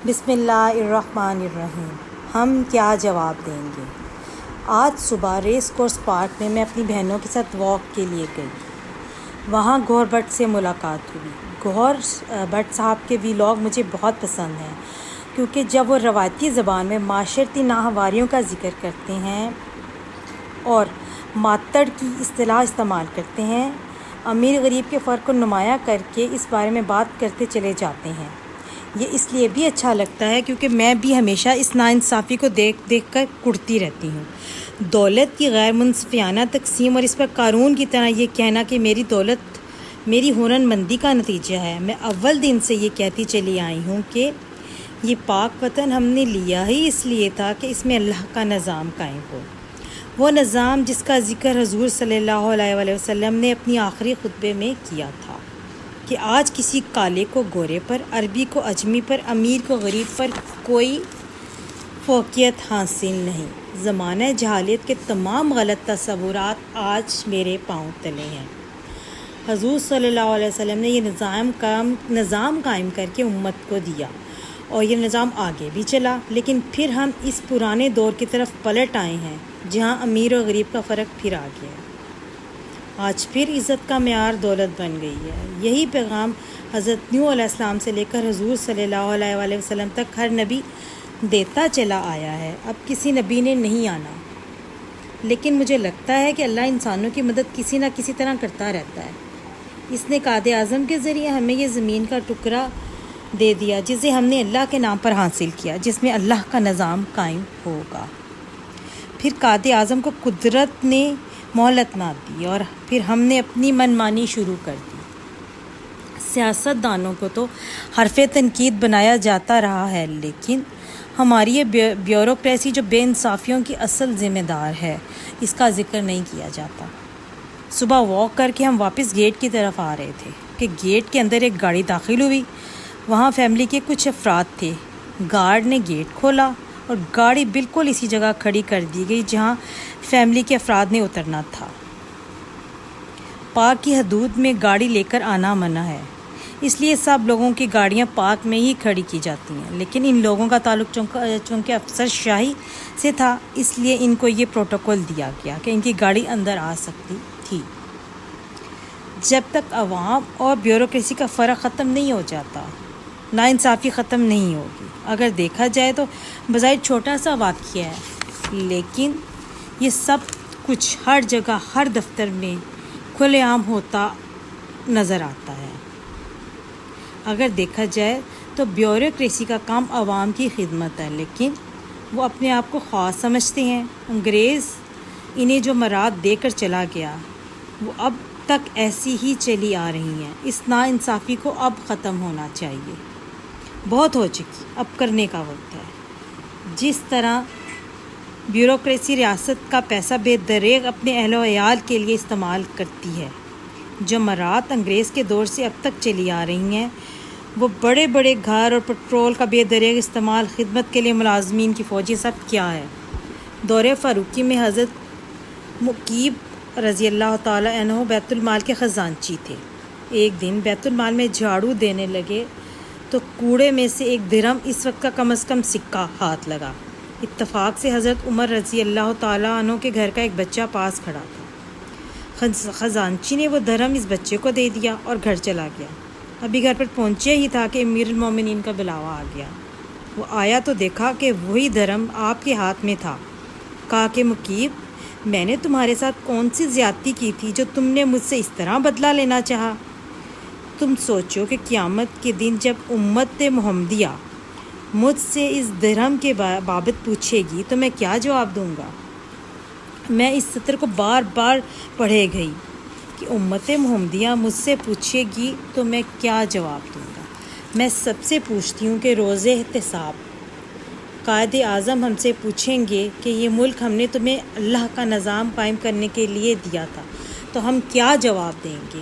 بسم اللہ الرحمن الرحیم۔ ہم کیا جواب دیں گے؟ آج صبح ریس کورس پارک میں اپنی بہنوں کے ساتھ واک کے لیے گئی۔ وہاں گوہر بٹ سے ملاقات ہوئی۔ گوہر بٹ صاحب کے ویلاگ مجھے بہت پسند ہیں کیونکہ جب وہ روایتی زبان میں معاشرتی ناہواریوں کا ذکر کرتے ہیں اور ماتڑ کی اصطلاح استعمال کرتے ہیں، امیر غریب کے فرق کو نمایاں کر کے اس بارے میں بات کرتے چلے جاتے ہیں۔ یہ اس لیے بھی اچھا لگتا ہے کیونکہ میں بھی ہمیشہ اس ناانصافی کو دیکھ کر کڑتی رہتی ہوں۔ دولت کی غیر منصفانہ تقسیم اور اس پر قارون کی طرح یہ کہنا کہ میری دولت میری ہنر مندی کا نتیجہ ہے۔ میں اول دن سے یہ کہتی چلی آئی ہوں کہ یہ پاک وطن ہم نے لیا ہی اس لیے تھا کہ اس میں اللہ کا نظام قائم ہو، وہ نظام جس کا ذکر حضور صلی اللہ علیہ وآلہ وسلم نے اپنی آخری خطبے میں کیا تھا کہ آج کسی کالے کو گورے پر، عربی کو عجمی پر، امیر کو غریب پر کوئی فوقیت حاصل نہیں۔ زمانہ جہالیت کے تمام غلط تصورات آج میرے پاؤں تلے ہیں۔ حضور صلی اللہ علیہ وسلم نے یہ نظام قائم کر کے امت کو دیا اور یہ نظام آگے بھی چلا، لیکن پھر ہم اس پرانے دور کی طرف پلٹ آئے ہیں جہاں امیر اور غریب کا فرق پھر آ گیا ہے۔ آج پھر عزت کا معیار دولت بن گئی ہے۔ یہی پیغام حضرت نوح علیہ السلام سے لے کر حضور صلی اللہ علیہ وآلہ وسلم تک ہر نبی دیتا چلا آیا ہے۔ اب کسی نبی نے نہیں آنا، لیکن مجھے لگتا ہے کہ اللہ انسانوں کی مدد کسی نہ کسی طرح کرتا رہتا ہے۔ اس نے قائد اعظم کے ذریعے ہمیں یہ زمین کا ٹکڑا دے دیا جسے ہم نے اللہ کے نام پر حاصل کیا، جس میں اللہ کا نظام قائم ہوگا۔ پھر قائد اعظم کو قدرت نے مہلت نہ دی اور پھر ہم نے اپنی من مانی شروع کر دی۔ سیاست دانوں کو تو حرف تنقید بنایا جاتا رہا ہے، لیکن ہماری یہ بیوروکریسی جو بے انصافیوں کی اصل ذمہ دار ہے، اس کا ذکر نہیں کیا جاتا۔ صبح واک کر کے ہم واپس گیٹ کی طرف آ رہے تھے کہ گیٹ کے اندر ایک گاڑی داخل ہوئی۔ وہاں فیملی کے کچھ افراد تھے۔ گارڈ نے گیٹ کھولا اور گاڑی بالکل اسی جگہ کھڑی کر دی گئی جہاں فیملی کے افراد نے اترنا تھا۔ پارک کی حدود میں گاڑی لے کر آنا منع ہے، اس لیے سب لوگوں کی گاڑیاں پارک میں ہی کھڑی کی جاتی ہیں، لیکن ان لوگوں کا تعلق چونکہ افسر شاہی سے تھا، اس لیے ان کو یہ پروٹوکول دیا گیا کہ ان کی گاڑی اندر آ سکتی تھی۔ جب تک عوام اور بیوروکریسی کا فرق ختم نہیں ہو جاتا، ناانصافی ختم نہیں ہوگی۔ اگر دیکھا جائے تو بظاہر چھوٹا سا واقعہ ہے، لیکن یہ سب کچھ ہر جگہ ہر دفتر میں کھلے عام ہوتا نظر آتا ہے۔ اگر دیکھا جائے تو بیوروکریسی کا کام عوام کی خدمت ہے، لیکن وہ اپنے آپ کو خاص سمجھتے ہیں۔ انگریز انہیں جو مراد دے کر چلا گیا، وہ اب تک ایسی ہی چلی آ رہی ہیں۔ اس ناانصافی کو اب ختم ہونا چاہیے۔ بہت ہو چکی، اب کرنے کا وقت ہے۔ جس طرح بیوروکریسی ریاست کا پیسہ بے دریغ اپنے اہل و عیال کے لیے استعمال کرتی ہے، جو مرات انگریز کے دور سے اب تک چلی آ رہی ہیں، وہ بڑے بڑے گھر اور پٹرول کا بے دریغ استعمال، خدمت کے لیے ملازمین کی فوجی، سب کیا ہے۔ دور فاروقی میں حضرت مقیب رضی اللہ تعالیٰ عنہ بیت المال کے خزانچی تھے۔ ایک دن بیت المال میں جھاڑو دینے لگے تو کوڑے میں سے ایک درہم، اس وقت کا کم از کم سکہ، ہاتھ لگا۔ اتفاق سے حضرت عمر رضی اللہ تعالیٰ عنہ کے گھر کا ایک بچہ پاس کھڑا تھا۔ خزانچی نے وہ درہم اس بچے کو دے دیا اور گھر چلا گیا۔ ابھی گھر پر پہنچے ہی تھا کہ امیر المومنین کا بلاوا آ گیا۔ وہ آیا تو دیکھا کہ وہی درہم آپ کے ہاتھ میں تھا۔ کہا کہ مقیب، میں نے تمہارے ساتھ کون سی زیادتی کی تھی جو تم نے مجھ سے اس طرح بدلہ لینا چاہا؟ تم سوچو کہ قیامت کے دن جب امت محمدیہ مجھ سے اس درہم کے بابت پوچھے گی تو میں کیا جواب دوں گا؟ میں اس سطر کو بار بار پڑھے گئی کہ امت محمدیہ مجھ سے پوچھے گی تو میں کیا جواب دوں گا۔ میں سب سے پوچھتی ہوں کہ روز احتساب قائد اعظم ہم سے پوچھیں گے کہ یہ ملک ہم نے تمہیں اللہ کا نظام قائم کرنے کے لیے دیا تھا، تو ہم کیا جواب دیں گے؟